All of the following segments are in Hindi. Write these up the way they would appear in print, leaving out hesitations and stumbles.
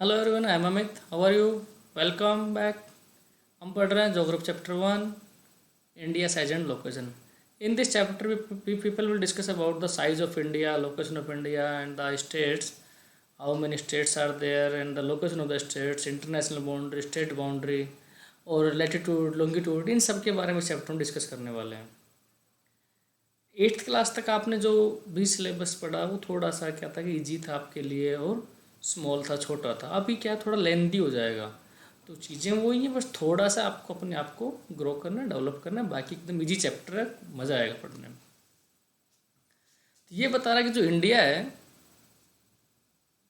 Hello everyone, I am Amit. How are you? Welcome back. हम पढ़ रहे हैं geography chapter 1, India size and location. In this chapter we people will discuss about the size of India, location of India and the states, how many states are there and the location of the states, international boundary, state boundary और लैटिट्यूड, लॉन्गिट्यूड, इन सब के बारे में चैप्टर में डिस्कस करने वाले हैं। 8th क्लास तक आपने जो भी सिलेबस पढ़ा वो थोड़ा सा क्या था कि इजी था आपके लिए और स्मॉल था, छोटा था। अभी क्या थोड़ा लेंदी हो जाएगा, तो चीज़ें वही हैं, बस थोड़ा सा आपको अपने आप को ग्रो करना, डेवलप करना। बाकी एकदम इजी चैप्टर है, मज़ा आएगा पढ़ने में। तो ये बता रहा है कि जो इंडिया है,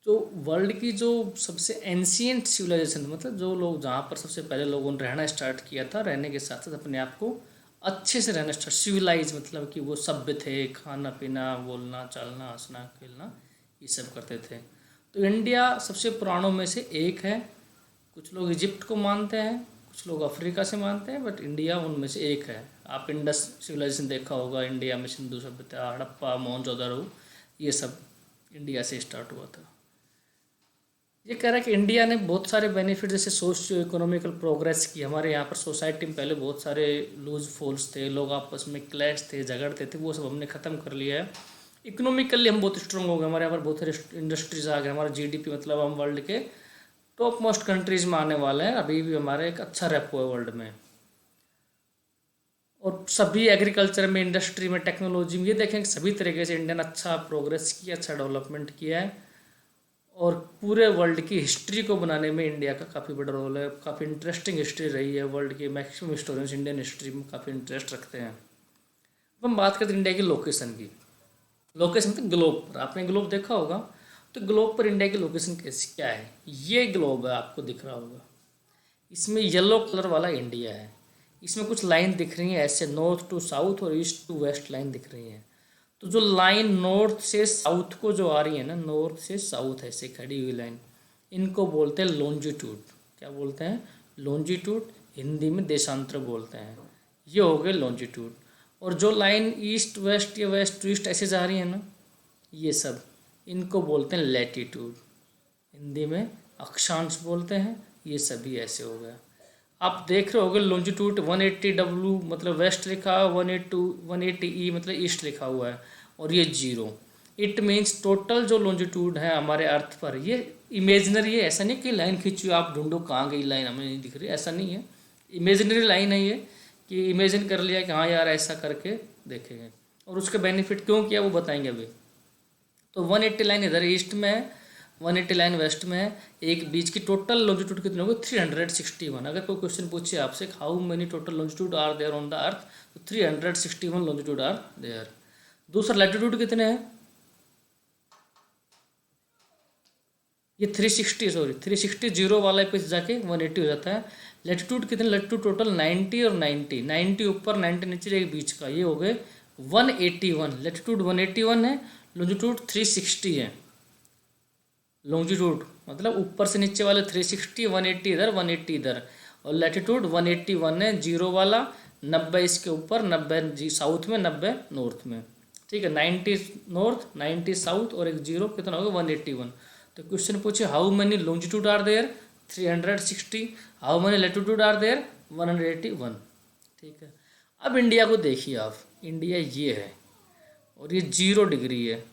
जो वर्ल्ड की जो सबसे एंशियंट सिविलाइजेशन, मतलब जो लोग जहाँ पर सबसे पहले लोगों ने रहना स्टार्ट किया था, रहने के साथ साथ अपने आप को अच्छे से रहना स्टार्ट, सिविलाइज मतलब कि वो सभ्य थे, खाना पीना, बोलना चालना, हंसना खेलना, ये सब करते थे। तो इंडिया सबसे पुरानों में से एक है। कुछ लोग इजिप्ट को मानते हैं, कुछ लोग अफ्रीका से मानते हैं, बट इंडिया उनमें से एक है। आप इंडस सिविलाइजेशन देखा होगा, इंडिया में सिंधु सभ्यता, हड़प्पा, मोहनजोदड़ो, ये सब इंडिया से स्टार्ट हुआ था। ये कह रहा है कि इंडिया ने बहुत सारे बेनिफिट, जैसे सोशियो इकोनॉमिकल प्रोग्रेस की। हमारे यहाँ पर सोसाइटी में पहले बहुत सारे लूज फॉल्स थे, लोग आपस में क्लैश थे, झगड़ते थे, वो सब हमने ख़त्म कर लिया है। इकोनॉमिकली हम बहुत स्ट्रॉन्ग हो गए, हमारे यहाँ पर बहुत सारे इंडस्ट्रीज आ गए, हमारा जीडीपी, मतलब हम वर्ल्ड के टॉप मोस्ट कंट्रीज में आने वाले हैं। अभी भी हमारा एक अच्छा रेपो है वर्ल्ड में। और सभी एग्रीकल्चर में, इंडस्ट्री में, टेक्नोलॉजी में, ये देखें सभी तरीके से इंडिया ने अच्छा प्रोग्रेस किया, अच्छा डेवलपमेंट किया है। और पूरे वर्ल्ड की हिस्ट्री को बनाने में इंडिया का काफ़ी बड़ा रोल है। काफ़ी इंटरेस्टिंग हिस्ट्री रही है, वर्ल्ड के मैक्सिमम हिस्टोरियंस इंडियन हिस्ट्री में काफ़ी इंटरेस्ट रखते हैं। अब हम बात करते हैं इंडिया की लोकेशन की। लोकेशन मतलब ग्लोब पर, आपने ग्लोब देखा होगा, तो ग्लोब पर इंडिया की लोकेशन कैसी क्या है? ये ग्लोब है, आपको दिख रहा होगा। इसमें येलो कलर वाला इंडिया है। इसमें कुछ लाइन दिख रही है ऐसे, नॉर्थ टू साउथ और ईस्ट टू वेस्ट लाइन दिख रही है। तो जो लाइन नॉर्थ से साउथ को जो आ रही है ना, नॉर्थ से साउथ ऐसे खड़ी हुई लाइन, इनको बोलते हैं लॉन्जिट्यूड। क्या बोलते हैं? लॉन्जिट्यूड। हिंदी में देशांतर बोलते हैं। ये हो गए लॉन्जिट्यूड। और जो लाइन ईस्ट वेस्ट या वेस्ट टू ईस्ट ऐसे जा रही है ना, ये सब, इनको बोलते हैं लैटिट्यूड। हिंदी में अक्षांश बोलते हैं। ये सभी ऐसे हो गया। आप देख रहे होगे लॉन्जिट्यूड 180W मतलब वेस्ट लिखा है, 180E मतलब ईस्ट लिखा हुआ है, और ये जीरो। इट मीन्स टोटल जो लॉन्जिट्यूड है हमारे अर्थ पर, ये इमेजिनरी है। ऐसा नहीं कि लाइन खींची आप ढूंढो कहाँ गई लाइन, हमें नहीं दिख रही, ऐसा नहीं है। इमेजिनरी लाइन है ये, कि इमेजिन कर लिया कि हाँ यार ऐसा करके देखेंगे। और उसका बेनिफिट क्यों किया वो बताएंगे अभी। तो 180 लाइन इधर ईस्ट में है, 180 लाइन वेस्ट में है। एक बीच की टोटल लॉन्जिट्यूड कितनी होगी? 361। अगर कोई क्वेश्चन पूछे आपसे how many total longitude are there on the earth, तो 361 लॉन्जिट्यूड आर देयर। दूसरा लैटिट्यूड कितने हैं? ये 360, सॉरी 360, जीरो वाला पे जाके 180 हो जाता है। लैटिट्यूड कितने? लैटिट्यूड टोटल 90 और 90 ऊपर, 90 नीचे, एक बीच का, ये हो गए 181। लैटिट्यूड 181 है, लॉन्जिट्यूड 360 है। लॉन्जिट्यूड मतलब ऊपर से नीचे वाले 360, 180 इधर, 180 इधर। और लैटिट्यूड 181 है, जीरो वाला, 90 इसके ऊपर, 90 साउथ में, 90 नॉर्थ में। ठीक है, 90 नॉर्थ, 90 साउथ और एक जीरो, कितना होगा? 181। तो क्वेश्चन पूछे how many longitude are there? 360। How many latitude are there? 181। ठीक है। अब इंडिया को देखिए आप, इंडिया ये है और ये 0 डिग्री है।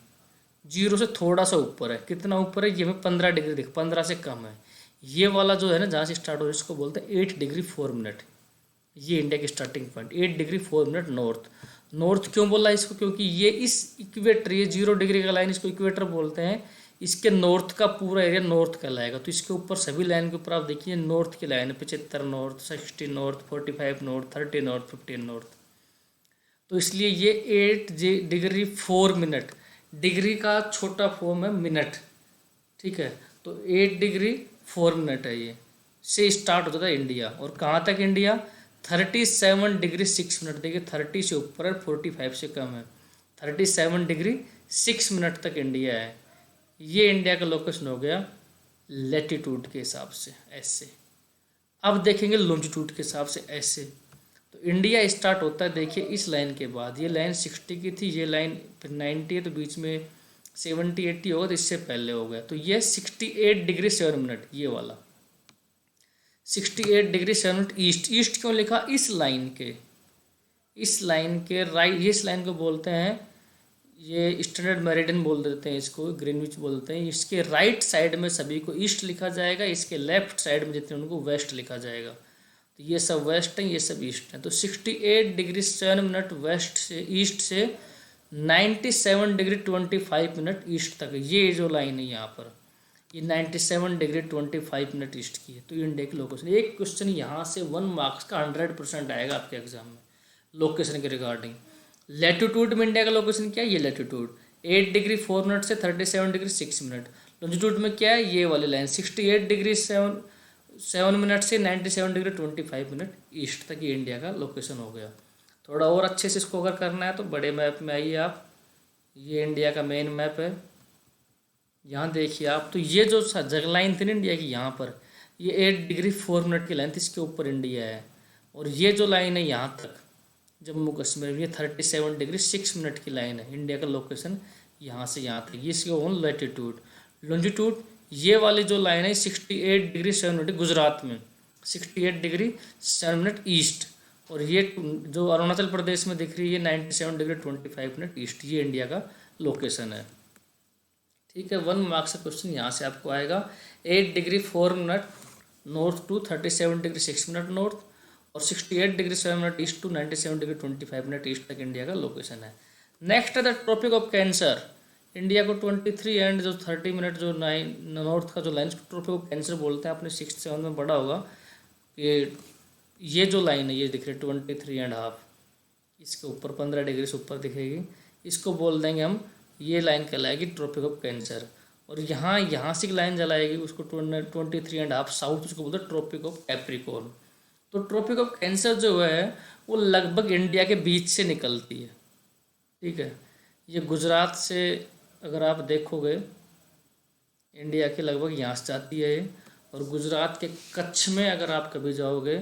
जीरो से थोड़ा सा ऊपर है। कितना ऊपर है? ये हमें 15 डिग्री दिख, 15 से कम है। ये वाला जो है ना, जहाँ से स्टार्ट हो रहा है, इसको बोलते हैं 8 डिग्री 4 मिनट। ये इंडिया की starting point, 8 degree 4 minute north. North क्यों बोला इसको? क्योंकि ये इस इक्वेटर, ये 0 डिग्री का लाइन, इसको इक्वेटर बोलते हैं। इसके नॉर्थ का पूरा एरिया नॉर्थ कहलाएगा। तो इसके ऊपर सभी लाइन के ऊपर आप देखिए नॉर्थ की लाइन है, 75 north, 60 north, 45 north, 30 north, 15 north. तो इसलिए ये 8 डिग्री 4 मिनट, डिग्री का छोटा फॉर्म है मिनट। ठीक है, तो 8 डिग्री 4 मिनट है, ये से स्टार्ट होता था इंडिया। और कहाँ तक इंडिया? 37 degree 6 minute. देखिए 30 से ऊपर है, 45 से कम है, 37 डिग्री 6 मिनट तक इंडिया है। ये इंडिया का लोकेशन हो गया लैटिट्यूड के हिसाब से ऐसे। अब देखेंगे लॉन्जिट्यूड के हिसाब से ऐसे। तो इंडिया स्टार्ट होता है, देखिए इस लाइन के बाद, ये लाइन 60 की थी, ये लाइन फिर 90 है, तो बीच में 70-80 होगा तो इससे पहले हो गया। तो ये 68°7', ये वाला 68°7' ईस्ट। ईस्ट क्यों लिखा? इस लाइन के राइट, इस लाइन को बोलते हैं, ये स्टैंडर्ड मेरिडियन बोल देते हैं इसको, ग्रीनविच बोलते हैं। इसके राइट साइड में सभी को ईस्ट लिखा जाएगा, इसके लेफ्ट साइड में जितने उनको वेस्ट लिखा जाएगा। तो ये सब वेस्ट हैं, ये सब ईस्ट हैं। तो 68°7' वेस्ट से, ईस्ट से 97°25' ईस्ट तक, ये जो लाइन है यहाँ पर, ये 97°25' ईस्ट की है। तो इंडिया की लोकेशन, एक क्वेश्चन यहाँ से 1 मार्क्स का 100% आएगा आपके एग्जाम में लोकेशन के रिगार्डिंग। लैटिट्यूड में इंडिया का लोकेशन क्या है? ये लैटिट्यूड 8°4' से 37°6'। लॉन्जिट्यूड में क्या है? ये वाली लाइन 68°7' से 97°25' ईस्ट तक ये इंडिया का लोकेशन हो गया। थोड़ा और अच्छे से इसको अगर करना है तो बड़े मैप में आइए आप, ये इंडिया का मेन मैप है, यहाँ देखिए आप। तो ये जो जगह लाइन थी ना इंडिया की, यहाँ पर ये 8°4' की लाइन थी, इसके ऊपर इंडिया है। और ये जो लाइन है यहाँ तक जम्मू कश्मीर, ये 37°6' की लाइन है। इंडिया का लोकेशन यहाँ से यहाँ तक, ये इसके ओन लैटिट्यूड। लॉन्जिट्यूड ये वाली जो लाइन है 68°7' गुजरात में, 68°7' ईस्ट। और ये जो अरुणाचल प्रदेश में दिख रही है 97°25' ईस्ट, ये इंडिया का लोकेशन है। ठीक है, 1 मार्क्स का क्वेश्चन यहाँ से आपको आएगा। 8°4' नॉर्थ टू 37°6' नॉर्थ और 68°7' ईस्ट टू 97°25' ईस्ट तक इंडिया का लोकेशन है। नेक्स्ट है the tropic of cancer. India को 23 एंड जो 30' जो 9 नॉर्थ का जो लाइन, ट्रॉपिक ऑफ कैंसर बोलते हैं। आपने 6th-7th में पढ़ा होगा कि ये जो लाइन है, ये दिख रही है 23.5, इसके ऊपर 15 डिग्री से ऊपर दिखेगी, इसको बोल देंगे हम, ये लाइन कहलाएगी ट्रॉपिक ऑफ कैंसर। और यहाँ से लाइन जलाएगी उसको 23.5 साउथ, उसको बोलते हैं ट्रॉपिक ऑफ कैप्रिकॉर्न। तो ट्रॉपिक ऑफ कैंसर जो है वो लगभग इंडिया के बीच से निकलती है। ठीक है, ये गुजरात से अगर आप देखोगे इंडिया के लगभग यहाँ से जाती है। और गुजरात के कच्छ में अगर आप कभी जाओगे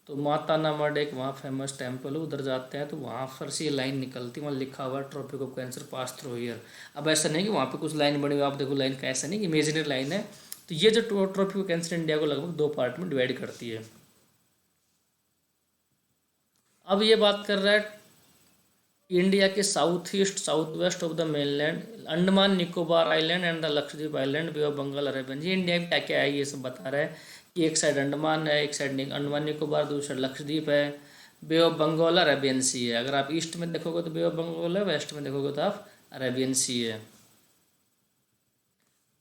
तो माता नामड एक वहाँ फेमस टेम्पल है, उधर जाते हैं तो वहाँ पर से ये लाइन निकलती है, वहाँ लिखा हुआ है tropic of cancer pass through year. अब ऐसा नहीं कि वहाँ पे कुछ लाइन बनी हुई, आप देखो लाइन का, ऐसा नहीं कि इमेजिनरी लाइन है। तो ये जो ट्रॉपिक ऑफ कैंसर इंडिया को लगभग 2 पार्ट में डिवाइड करती है। अब ये बात कर रहा है इंडिया के south east south west of the mainland, Andaman Nicobar island and the Lakshadweep island, bay of Bengal, Arabian. ये इंडिया में क्या क्या है ये सब बता रहा है कि एक साइड अंडमान है, एक साइड अंडमान निकोबार, दूसरी साइड लक्षद्वीप है, बे ऑफ बंगाल, अरेबियन सी है। अगर आप ईस्ट में देखोगे तो बे ऑफ बंगाल है, वेस्ट में देखोगे तो आप अरेबियन सी है।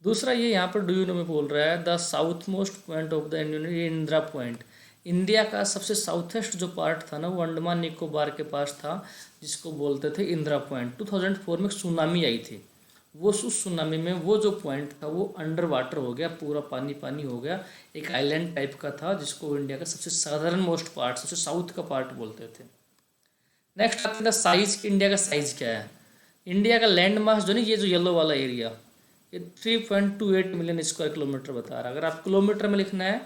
दूसरा ये यहाँ पर डू यू नो में बोल रहा है the south most point of the Indian, ये इंदिरा पॉइंट। इंडिया का सबसे साउथेस्ट जो पार्ट था ना वो अंडमान निकोबार के पास था, जिसको बोलते थे इंदिरा पॉइंट। 2004 में सुनामी आई थी, वो उस सुनामी में वो जो पॉइंट था वो अंडर वाटर हो गया, पूरा पानी पानी हो गया, एक आइलैंड टाइप का था जिसको इंडिया का सबसे साधारण मोस्ट पार्ट, सबसे साउथ का पार्ट बोलते थे। नेक्स्ट आते हैं साइज, इंडिया का साइज क्या है। इंडिया का लैंड मास जो नहीं, ये जो येलो वाला एरिया, ये 3.28 मिलियन स्क्वायर किलोमीटर बता रहा है। अगर आप किलोमीटर में लिखना है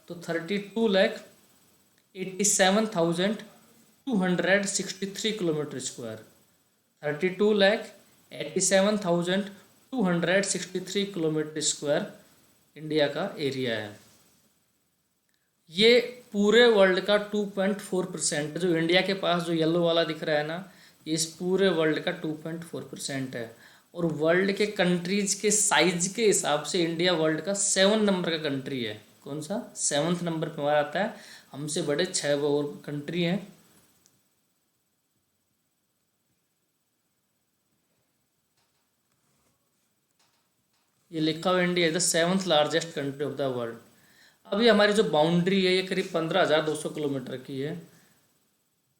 तो 32,87,263 kilometre square, 32,87,263 kilometre square India का एरिया है। ये पूरे वर्ल्ड का 2.4% जो इंडिया के पास जो येलो वाला दिख रहा है ना, ये इस पूरे वर्ल्ड का 2.4% है। और वर्ल्ड के कंट्रीज के साइज के हिसाब से इंडिया वर्ल्ड का 7 नंबर का कंट्री है। कौन सा? 7th नंबर पर हमारा आता है, हमसे बड़े 6 और कंट्री हैं। ये लिखा हुआ India is the 7th largest country of the world. अभी हमारी जो बाउंड्री है ये करीब 15,200 किलोमीटर की है।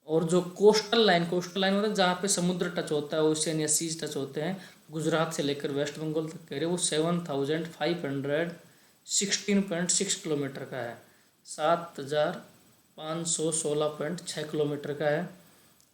और जो कोस्टल लाइन मतलब जहाँ पे समुद्र टच होता है, ओशियन या सीज टच होते हैं, गुजरात से लेकर वेस्ट बंगाल तक कह रहे वो 7,516.6 किलोमीटर का है, 7,516.6 किलोमीटर का है,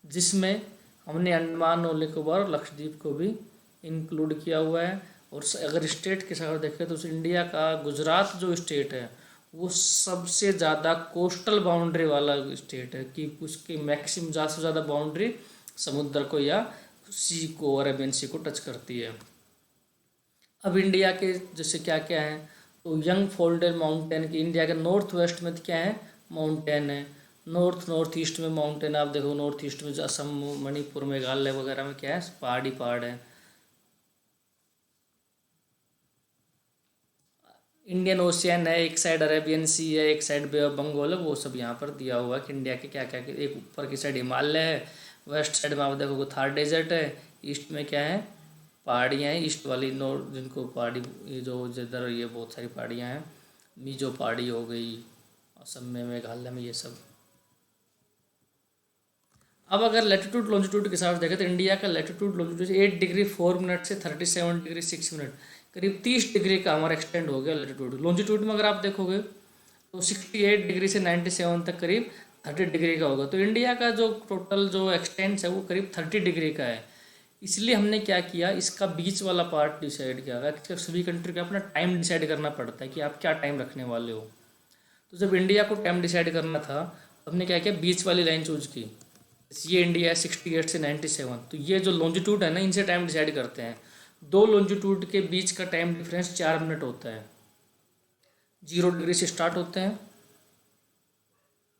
जिसमें हमने अंडमान और निकोबार और लक्षद्वीप को भी इंक्लूड किया हुआ है। और अगर स्टेट के साथ देखें तो इंडिया का गुजरात जो स्टेट है वो सबसे ज़्यादा कोस्टल बाउंड्री वाला स्टेट है, कि उसकी मैक्सिमम ज़्यादा से ज़्यादा बाउंड्री समुद्र को या सी को, अरेबियन सी को टच करती है। अब इंडिया के जैसे क्या क्या है, तो यंग फोल्डेड माउंटेन की इंडिया के नॉर्थ वेस्ट में क्या है, माउंटेन है। नॉर्थ ईस्ट में माउंटेन, आप देखो नॉर्थ ईस्ट में जो असम, मणिपुर, मेघालय वगैरह में क्या है, पहाड़ी पहाड़ है। इंडियन ओशियन है, एक साइड अरेबियन सी है, एक साइड बे ऑफ बंगाल है, वो सब यहाँ पर दिया हुआ है कि इंडिया के क्या क्या, एक ऊपर की साइड हिमालय है, वेस्ट साइड में आप देखोगे थार डेजर्ट है, ईस्ट में क्या है, पहाड़ियाँ हैं, ईस्ट वाली नॉर्थ जिनको पहाड़ी, ये जो जिधर ये बहुत सारी पहाड़ियाँ हैं, मीजो पहाड़ी हो गई असम में, मेघालय में, ये सब। अब अगर लेटीट्यूड लॉन्जिट्यूड के हिसाब से देखें तो इंडिया का लेटीट्यूड लॉन्जिट्यूड 8 डिग्री 4 मिनट से 37 डिग्री 6 मिनट, करीब 30 डिग्री का हमारा एक्सटेंड हो गया लेटीट्यूड। लॉन्जिट्यूड में अगर आप देखोगे तो 68 डिग्री से 97 तक करीब 30 डिग्री का होगा। तो इंडिया का जो टोटल जो एक्सटेंस है वो करीब 30 डिग्री का है। इसलिए हमने क्या किया, इसका बीच वाला पार्ट डिसाइड किया। एक्चुअली सभी कंट्री का अपना टाइम डिसाइड करना पड़ता है कि आप क्या टाइम रखने वाले हो। तो जब इंडिया को टाइम डिसाइड करना था तो हमने क्या किया, बीच वाली लाइन चूज की। ये इंडिया है 68 से 97, तो ये जो लॉन्जिट्यूड है ना, इनसे टाइम डिसाइड करते हैं। दो लॉन्जिट्यूड के बीच का टाइम डिफरेंस 4 मिनट होता है। 0 डिग्री से स्टार्ट होते हैं,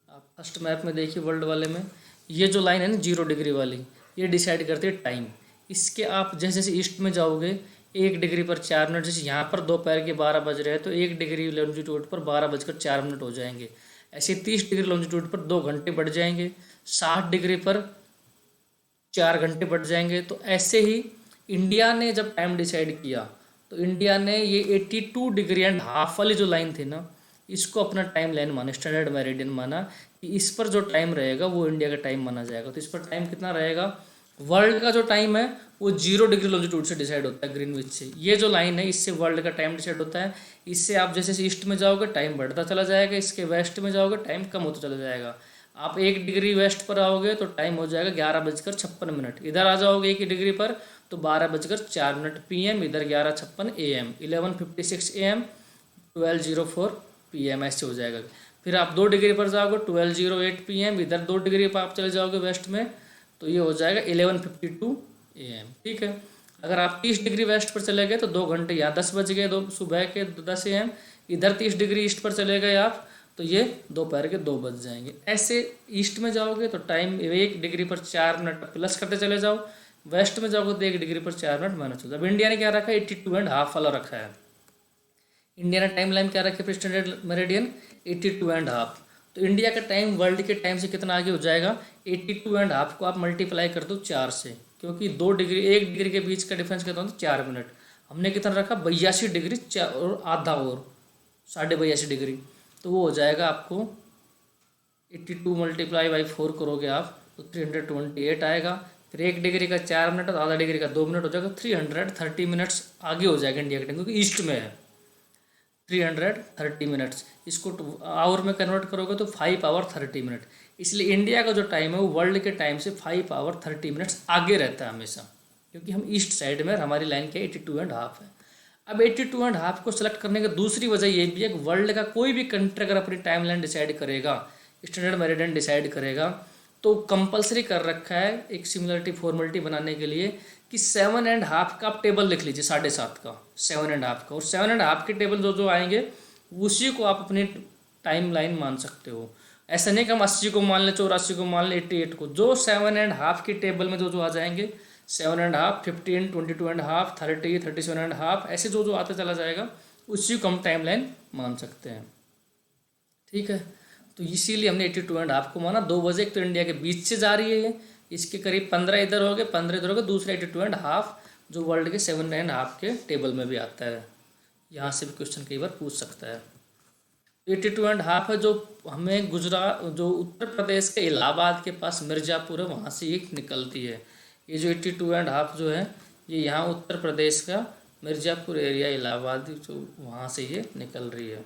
आप फर्स्ट मैप में देखिए वर्ल्ड वाले में, ये जो लाइन है ना 0 डिग्री वाली, ये डिसाइड करती है टाइम। इसके आप जैसे जैसे ईस्ट में जाओगे 1 डिग्री पर 4 मिनट, जैसे यहाँ पर दोपहर के 12 बज रहे हैं तो 1 डिग्री लॉन्जिट्यूड पर 12 बजकर 4 मिनट हो जाएंगे। ऐसे 30 डिग्री लॉन्जिट्यूड पर 2 घंटे बढ़ जाएंगे, 60 डिग्री पर 4 घंटे बढ़ जाएंगे। तो ऐसे ही इंडिया ने जब टाइम डिसाइड किया तो इंडिया ने ये 82.5 डिग्री वाली जो लाइन थी ना, इसको अपना टाइम लाइन माना, स्टैंडर्ड मेरिडियन माना कि इस पर जो टाइम रहेगा वो इंडिया का टाइम माना जाएगा। तो इस पर टाइम कितना रहेगा, वर्ल्ड का जो टाइम है वो 0 डिग्री लॉन्जिट्यूड से डिसाइड होता है, ग्रीनविच से। ये जो लाइन है इससे वर्ल्ड का टाइम डिसाइड होता है। इससे आप जैसे ईस्ट में जाओगे टाइम बढ़ता चला जाएगा, इसके वेस्ट में जाओगे टाइम कम होता चला जाएगा। आप 1 डिग्री वेस्ट पर आओगे तो टाइम हो जाएगा 11 बजकर 56 मिनट। इधर आ जाओगे 1 डिग्री पर तो 12 बजकर 4 मिनट PM, इधर 11:56 AM, 11:56 AM, 12:04 PM, ऐसे हो जाएगा। फिर आप 2 डिग्री पर जाओगे 12:08 PM, इधर 2 डिग्री पर आप चले जाओगे वेस्ट में तो ये हो जाएगा 11:52 AM। ठीक है, अगर आप 30 डिग्री वेस्ट पर चले गए तो 2 घंटे, यहाँ 10 बज गए, दो सुबह के 10 AM, इधर 30 डिग्री ईस्ट पर चले गए आप तो ये दोपहर के 2 बज जाएंगे। ऐसे ईस्ट में जाओगे तो टाइम 1 डिग्री पर 4 मिनट प्लस करते चले जाओ, वेस्ट में जाओगे तो 1 डिग्री पर 4 मिनट माइनस हो जाए। अब इंडिया ने क्या रखा है, 82.5 वाला रखा है। इंडिया ने टाइम लाइन क्या रखी है, स्टैंडर्ड मेरिडियन 82.5। तो इंडिया का टाइम वर्ल्ड के टाइम से कितना आगे हो जाएगा, 82.5 को आप मल्टीप्लाई कर दो 4 से, क्योंकि 2 डिग्री 1 डिग्री के बीच का डिफरेंस कितना होता है, 4 मिनट। हमने कितना रखा, 82 डिग्री और आधा, और 82.5 डिग्री, तो वो हो जाएगा आपको 82 मल्टीप्लाई बाई 4 करोगे आप तो 328 आएगा। फिर 1 डिग्री का 4 मिनट और आधा डिग्री का 2 मिनट हो जाएगा, 330 मिनट्स आगे हो जाएगा इंडिया का टाइम, क्योंकि ईस्ट में है। 330 मिनट्स, इसको आवर में कन्वर्ट करोगे तो 5 आवर 30 मिनट। इसलिए इंडिया का जो टाइम है वो वर्ल्ड के टाइम से 5 आवर 30 मिनट्स आगे रहता है हमेशा, क्योंकि हम ईस्ट साइड में, हमारी लाइन क्या 82.5 है। अब 82.5 को सेलेक्ट करने की दूसरी वजह ये भी है कि वर्ल्ड का कोई भी कंट्री अगर अपनी टाइम लाइन डिसाइड करेगा, स्टैंडर्ड मेरिडियन डिसाइड करेगा, तो कंपलसरी कर रखा है एक सिमिलरिटी फॉर्मेलिटी बनाने के लिए कि 7.5 का आप टेबल लिख लीजिए, 7.5 का, 7.5 का, और 7.5 के टेबल जो जो आएंगे उसी को आप अपनी टाइम लाइन मान सकते हो। ऐसा नहीं कि हम 80 को मान लें, 84 को मान लें, 88 को, जो 7.5 की टेबल में जो जो आ जाएंगे, 7.5, 15, 22.5, 30, 37.5, ऐसे जो जो आता चला जाएगा उसी को हम टाइम लाइन मान सकते हैं। ठीक है, तो इसीलिए हमने 82.5 को माना। 2 वजह, एक तो इंडिया के बीच से जा रही है ये, इसके करीब 15 इधर हो गए, 15 इधर हो गए, दूसरा 82.5 जो वर्ल्ड के 7.5 के टेबल में भी आता है। यहाँ से भी क्वेश्चन कई बार पूछ सकता है। 82.5 है जो हमें गुजरात, जो उत्तर प्रदेश के इलाहाबाद के पास मिर्ज़ापुर है, वहाँ से ये निकलती है। ये जो 82.5 जो है ये यहाँ उत्तर प्रदेश का मिर्ज़ापुर एरिया, इलाहाबाद, जो वहाँ से ये निकल रही है।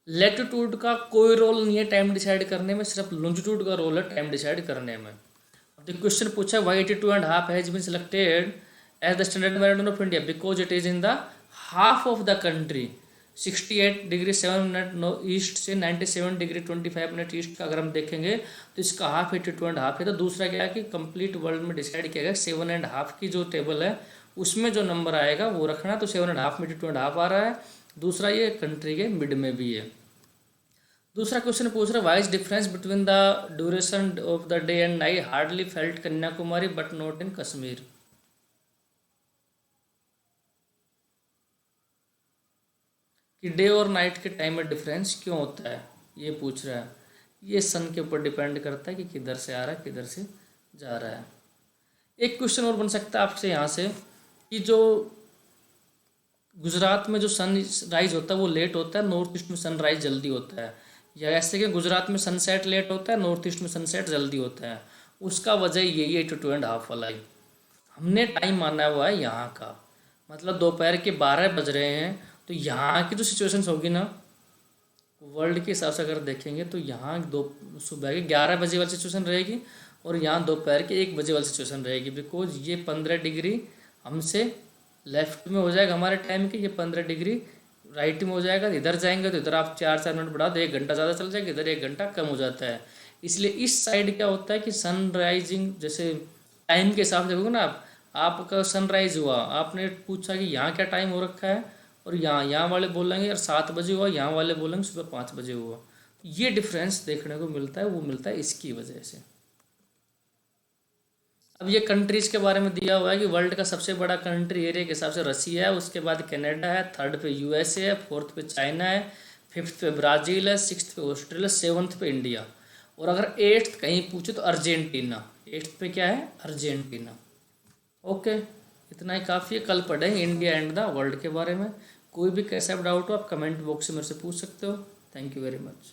लेटीट्यूड का कोई रोल नहीं है टाइम डिसाइड करने में, सिर्फ लॉन्जिट्यूड का रोल है टाइम डिसाइड करने में। अब द क्वेश्चन पूछा, why 82.5 has been selected as the standard meridian of India, because it is in the half of the country. 68°7' east से 97°25' ईस्ट का अगर हम देखेंगे तो इसका हाफ 82.5 है। तो दूसरा क्या है कि कंप्लीट वर्ल्ड में डिसाइड किया गया 7.5 की जो टेबल है उसमें जो नंबर आएगा वो रखना। तो 7.5 में 82.5 आ रहा है। दूसरा ये कंट्री के मिड में भी है। दूसरा क्वेश्चन पूछ रहा है wise difference between the duration of the day and night hardly felt Kanyakumari but not in Kashmir. कि डे और नाइट के टाइम में डिफरेंस क्यों होता है ये पूछ रहा है। ये सन के ऊपर डिपेंड करता है कि किधर से आ रहा है किधर से जा रहा है। एक क्वेश्चन और बन सकता है आपसे यहाँ से कि जो गुजरात में जो सन राइज होता है वो लेट होता है, नॉर्थ ईस्ट में सनराइज जल्दी होता है, या ऐसे कि गुजरात में सनसेट लेट होता है, नॉर्थ ईस्ट में सनसेट जल्दी होता है। उसका वजह यही है 82.5 वाला ही। हमने टाइम माना हुआ है यहाँ का, मतलब दोपहर के 12 बज रहे हैं। तो यहाँ की जो सिचुएशंस होगी ना वर्ल्ड के हिसाब से अगर देखेंगे तो यहाँ दो सुबह के 11 बजे वाली सिचुएशन रहेगी और यहाँ दोपहर के 1 बजे वाली सिचुएशन रहेगी। बिकॉज ये 15 डिग्री हमसे लेफ्ट में हो जाएगा हमारे टाइम के, ये 15 डिग्री राइट में हो जाएगा। इधर जाएंगे तो इधर आप 4 मिनट बढ़ा तो 1 घंटा ज़्यादा चल जाएगा, इधर 1 घंटा कम हो जाता है। इसलिए इस साइड क्या होता है कि सनराइजिंग जैसे टाइम के हिसाब से देखोगे ना आपका सनराइज हुआ, आपने पूछा कि यहाँ क्या टाइम हो रखा है और यहाँ वाले बोलेंगे यार 7 बजे हुआ, यहाँ वाले बोलेंगे सुबह 5 बजे हुआ। तो ये डिफरेंस देखने को मिलता है, वो मिलता है इसकी वजह से। अब ये कंट्रीज के बारे में दिया हुआ है कि वर्ल्ड का सबसे बड़ा कंट्री एरिया के हिसाब से रसिया है, उसके बाद कनाडा है, थर्ड पे यूएसए है, फोर्थ पे चाइना है, फिफ्थ पे ब्राज़ील है, सिक्स्थ पे ऑस्ट्रेलिया, सेवन्थ पे इंडिया, और अगर एट्थ कहीं पूछे तो अर्जेंटीना। एट्थ पे क्या है? अर्जेंटीना। ओके, इतना ही काफ़ी है। कल पढ़ेंगे इंडिया एंड द वर्ल्ड के बारे में। कोई भी कैसा डाउट हो आप कमेंट बॉक्स से मेरे से पूछ सकते हो। Thank you very much.